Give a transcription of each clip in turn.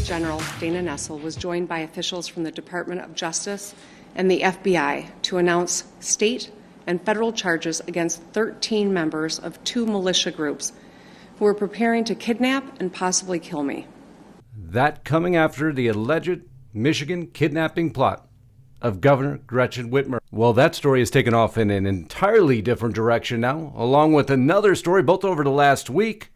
General Dana Nessel was joined by officials from the Department of Justice and the FBI to announce state and federal charges against 13 members of 2 militia groups who were preparing to kidnap and possibly kill me. That coming after the alleged Michigan kidnapping plot of Governor Gretchen Whitmer. Well, that story has taken off in an entirely different direction now, along with another story, both over the last week.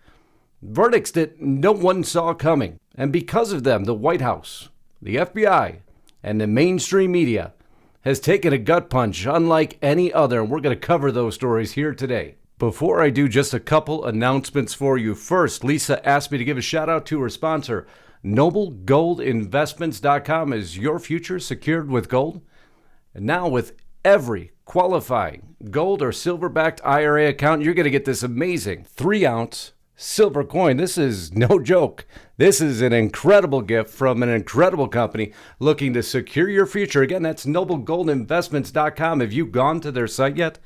Verdicts that no one saw coming. And because of them, the White House, the FBI, and the mainstream media has taken a gut punch unlike any other, and we're going to cover those stories here today. Before I do, just a couple announcements for you. First, Lisa asked me to give a shout out to her sponsor. NobleGoldInvestments.com. Is your future secured with gold? And now with every qualifying gold or silver-backed IRA account, you're going to get this amazing 3-ounce silver coin. This is no joke. This is an incredible gift from an incredible company looking to secure your future. Again, that's NobleGoldInvestments.com. Have you gone to their site yet?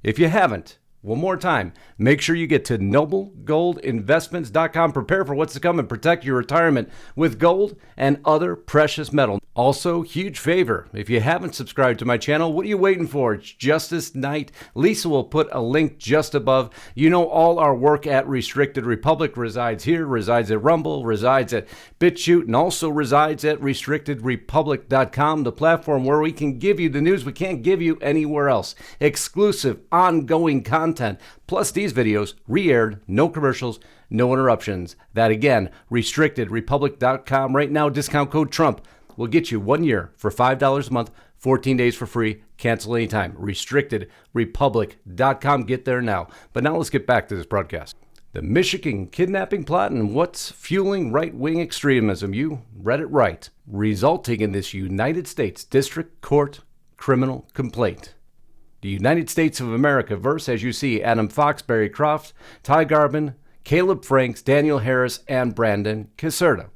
If you haven't, one more time, make sure you get to NobleGoldInvestments.com. Prepare for what's to come and protect your retirement with gold and other precious metal. Also, huge favor, if you haven't subscribed to my channel, what are you waiting for? It's Justice Night. Lisa will put a link just above. You know, all our work at Restricted Republic resides here, resides at Rumble, resides at BitChute, and also resides at RestrictedRepublic.com, the platform where we can give you the news we can't give you anywhere else. Exclusive, ongoing content, plus these videos re-aired, no commercials, no interruptions. That again, RestrictedRepublic.com. Right now, discount code Trump will get you 1 year for $5 a month, 14 days for free, cancel anytime. RestrictedRepublic.com. Get there now. But now let's get back to this broadcast. The Michigan kidnapping plot and what's fueling right-wing extremism. You read it right. Resulting in this United States District Court criminal complaint. The United States of America versus, as you see, Adam Fox, Barry Croft, Ty Garbin, Caleb Franks, Daniel Harris, and Brandon Caserta.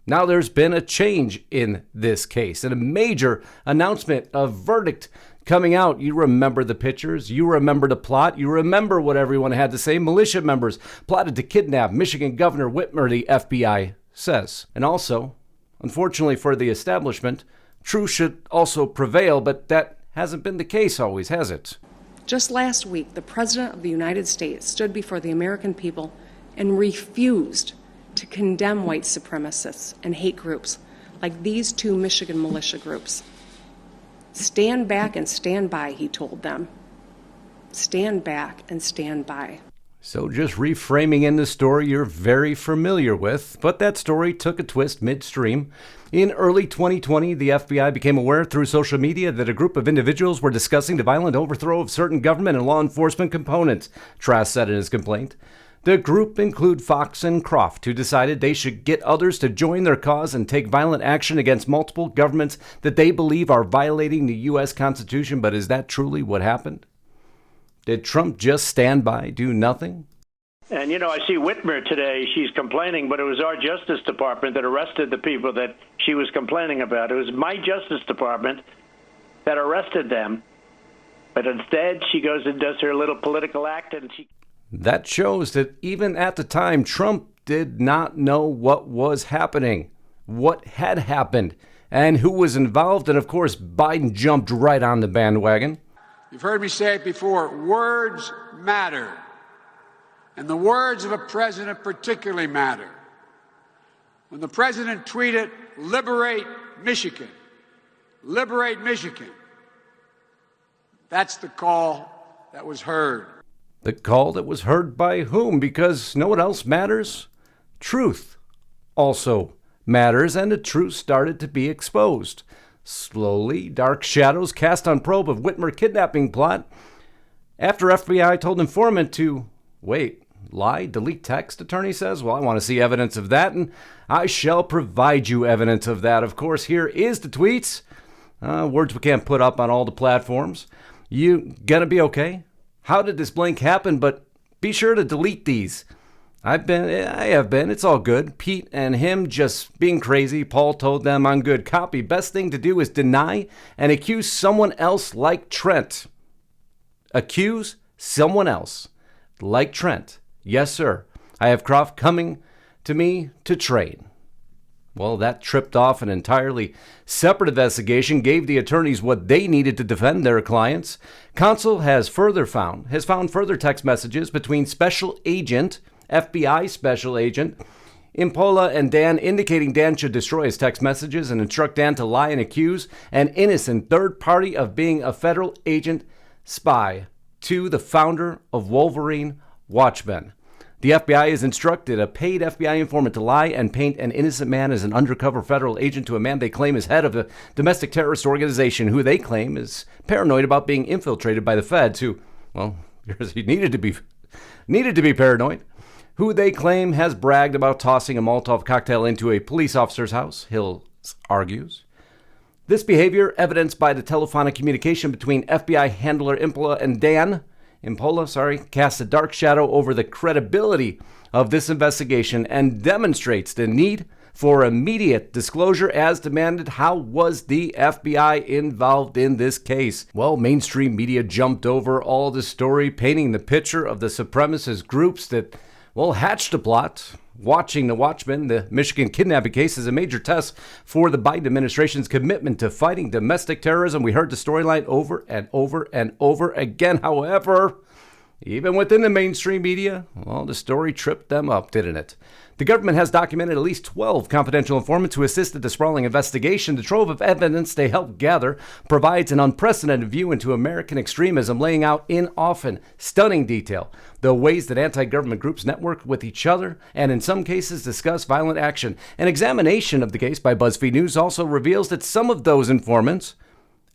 Now there's been a change in this case and a major announcement of verdict coming out. You remember the pictures. You remember the plot. You remember what everyone had to say. Militia members plotted to kidnap Michigan Governor Whitmer, the FBI says. And also, unfortunately for the establishment, truth should also prevail, but that hasn't been the case always, has it? Just last week, the President of the United States stood before the American people and refused to condemn white supremacists and hate groups like these 2 Michigan militia groups. Stand back and stand by, he told them. Stand back and stand by. So just reframing in the story you're very familiar with, but that story took a twist midstream. In early 2020, the FBI became aware through social media that a group of individuals were discussing the violent overthrow of certain government and law enforcement components, Trask said in his complaint. The group include Fox and Croft, who decided they should get others to join their cause and take violent action against multiple governments that they believe are violating the U.S. Constitution. But is that truly what happened? Did Trump just stand by, do nothing? And, you know, I see Whitmer today. She's complaining, but it was our Justice Department that arrested the people that she was complaining about. It was my Justice Department that arrested them. But instead, she goes and does her little political act, and she... That shows that even at the time, Trump did not know what was happening, what had happened, and who was involved. And of course, Biden jumped right on the bandwagon. You've heard me say it before, words matter. And the words of a president particularly matter. When the president tweeted, "Liberate Michigan," liberate Michigan, that's the call that was heard. The call that was heard by whom? Because no one else matters. Truth also matters, and the truth started to be exposed. Slowly, dark shadows cast on probe of Whitmer kidnapping plot after FBI told informant to, lie, delete text, attorney says. Well, I want to see evidence of that, and I shall provide you evidence of that. Of course, here is the tweets. Words we can't put up on all the platforms. You gonna be okay? How did this blank happen? But be sure to delete these. I have been. It's all good. Pete and him just being crazy. Paul told them on good copy. Best thing to do is deny and accuse someone else like Trent. Accuse someone else like Trent. Yes, sir. I have Croft coming to me to train. Well, that tripped off an entirely separate investigation, gave the attorneys what they needed to defend their clients. Counsel has found further text messages between FBI Special Agent Impola and Dan, indicating Dan should destroy his text messages and instruct Dan to lie and accuse an innocent third party of being a federal agent spy to the founder of Wolverine Watchmen. The FBI has instructed a paid FBI informant to lie and paint an innocent man as an undercover federal agent to a man they claim is head of a domestic terrorist organization who they claim is paranoid about being infiltrated by the feds who, well, he needed to be paranoid, who they claim has bragged about tossing a Molotov cocktail into a police officer's house, Hill argues. This behavior, evidenced by the telephonic communication between FBI handler Impola and Dan, casts a dark shadow over the credibility of this investigation and demonstrates the need for immediate disclosure as demanded. How was the FBI involved in this case? Well, mainstream media jumped over all the story, painting the picture of the supremacist groups that, well, hatched a plot. Watching the Watchmen, the Michigan kidnapping case, is a major test for the Biden administration's commitment to fighting domestic terrorism. We heard the storyline over and over and over again. However, even within the mainstream media, well, the story tripped them up, didn't it? The government has documented at least 12 confidential informants who assisted the sprawling investigation. The trove of evidence they helped gather provides an unprecedented view into American extremism, laying out in often stunning detail the ways that anti-government groups network with each other and in some cases discuss violent action. An examination of the case by BuzzFeed News also reveals that some of those informants,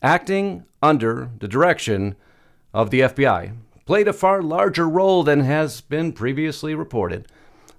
acting under the direction of the FBI, played a far larger role than has been previously reported.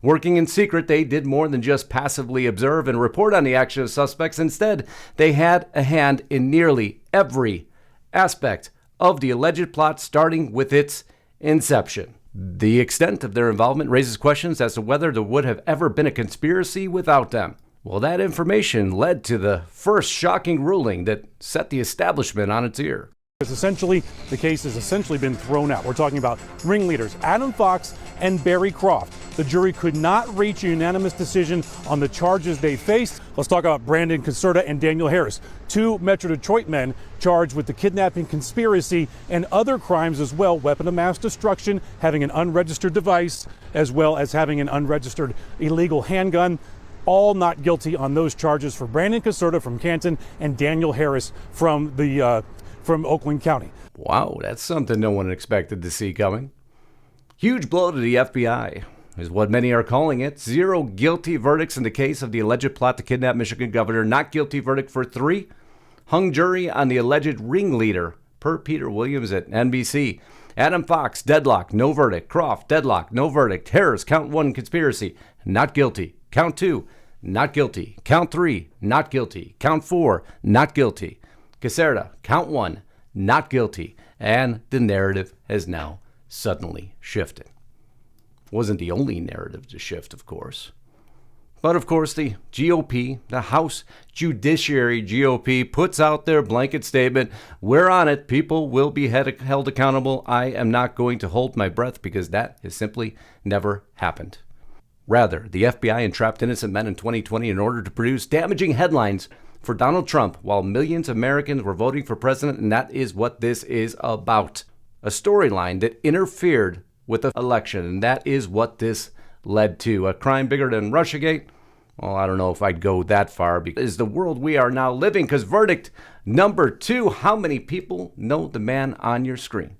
Working in secret, they did more than just passively observe and report on the action of suspects. Instead, they had a hand in nearly every aspect of the alleged plot, starting with its inception. The extent of their involvement raises questions as to whether there would have ever been a conspiracy without them. Well, that information led to the first shocking ruling that set the establishment on its ear. The case has essentially been thrown out. We're talking about ringleaders Adam Fox and Barry Croft. The jury could not reach a unanimous decision on the charges they faced. Let's talk about Brandon Caserta and Daniel Harris, two Metro Detroit men charged with the kidnapping conspiracy and other crimes as well, weapon of mass destruction, having an unregistered device, as well as having an unregistered illegal handgun. All not guilty on those charges for Brandon Caserta from Canton and Daniel Harris from Oakland County. Wow, that's something no one expected to see coming. Huge blow to the FBI is what many are calling it. 0 guilty verdicts in the case of the alleged plot to kidnap Michigan governor. Not guilty verdict for 3. Hung jury on the alleged ringleader, per Peter Williams at NBC. Adam Fox, deadlock, no verdict. Croft, deadlock, no verdict. Harris, count 1, conspiracy, not guilty. Count 2, not guilty. Count 3, not guilty. Count 4, not guilty. Caserta, count 1, not guilty. And the narrative has now suddenly shifted. Wasn't the only narrative to shift, of course. But of course, the GOP, the House Judiciary GOP, puts out their blanket statement. We're on it. People will be held accountable. I am not going to hold my breath because that has simply never happened. Rather, the FBI entrapped innocent men in 2020 in order to produce damaging headlines for Donald Trump while millions of Americans were voting for president, and that is what this is about. A storyline that interfered with the election, and that is what this led to. A crime bigger than Russiagate? Well, I don't know if I'd go that far because it's the world we are now living. Because verdict number 2, how many people know the man on your screen?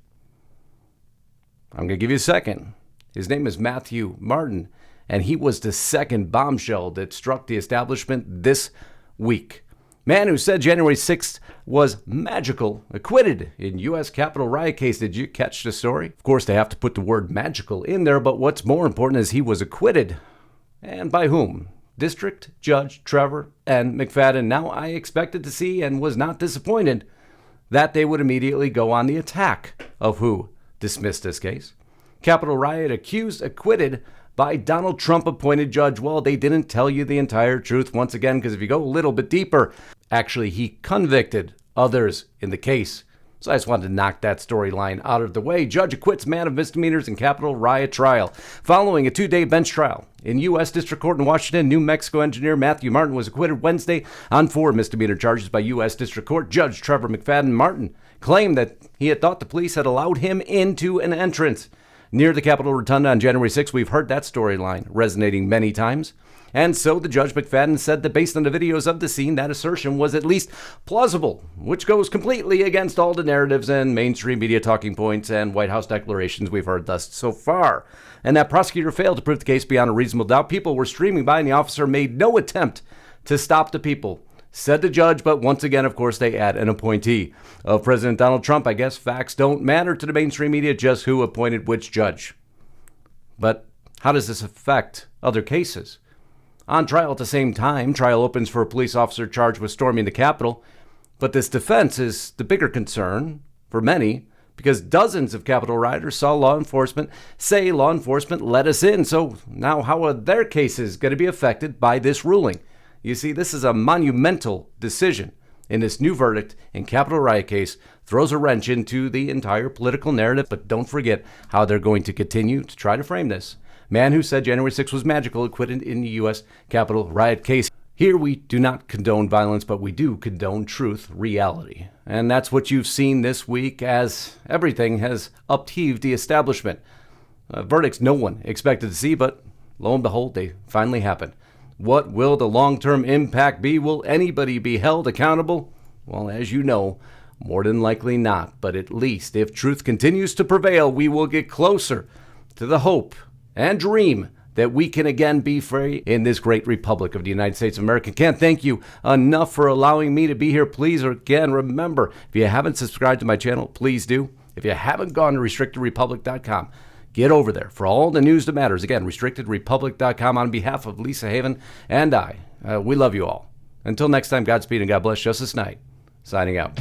I'm going to give you a second. His name is Matthew Martin, and he was the second bombshell that struck the establishment this week. Man who said January 6th was magical, acquitted in U.S. Capitol riot case. Did you catch the story? Of course, they have to put the word magical in there, but what's more important is he was acquitted. And by whom? District Judge Trevor N. McFadden. Now, I expected to see and was not disappointed that they would immediately go on the attack of who dismissed this case. Capitol riot accused, acquitted by Donald Trump appointed judge. Well, they didn't tell you the entire truth once again, because if you go a little bit deeper, actually he convicted others in the case So I just wanted to knock that storyline out of the way. Judge acquits man of misdemeanors in Capitol riot trial. Following a 2-day bench trial in U.S. District Court in Washington, New Mexico engineer Matthew Martin was acquitted Wednesday on 4 misdemeanor charges by U.S. District Court. Judge Trevor McFadden. Martin claimed that he had thought the police had allowed him into an entrance near the Capitol Rotunda on January 6th. We've heard that storyline resonating many times. And so the Judge McFadden said that based on the videos of the scene, that assertion was at least plausible, which goes completely against all the narratives and mainstream media talking points and White House declarations we've heard thus so far. And that prosecutor failed to prove the case beyond a reasonable doubt. People were streaming by and the officer made no attempt to stop the people, said the judge. But once again, of course, they add an appointee of President Donald Trump. I guess facts don't matter to the mainstream media, just who appointed which judge. But how does this affect other cases? On trial at the same time, trial opens for a police officer charged with storming the Capitol. But this defense is the bigger concern for many because dozens of Capitol rioters saw law enforcement say law enforcement let us in. So now how are their cases going to be affected by this ruling? You see, this is a monumental decision. In this new verdict in Capitol riot case throws a wrench into the entire political narrative. But don't forget how they're going to continue to try to frame this. Man who said January 6th was magical, acquitted in the U.S. Capitol riot case. Here we do not condone violence, but we do condone truth, reality. And that's what you've seen this week as everything has upheaved the establishment. Verdicts no one expected to see, but lo and behold, they finally happened. What will the long-term impact be? Will anybody be held accountable? Well, as you know, more than likely not. But at least if truth continues to prevail, we will get closer to the hope and dream that we can again be free in this great republic of the United States of America. Can't thank you enough for allowing me to be here. Please, again, remember, if you haven't subscribed to my channel, please do. If you haven't gone to restrictedrepublic.com, get over there for all the news that matters. Again, restrictedrepublic.com. On behalf of Lisa Haven and I, we love you all. Until next time, Godspeed and God bless. Justice Knight, signing out.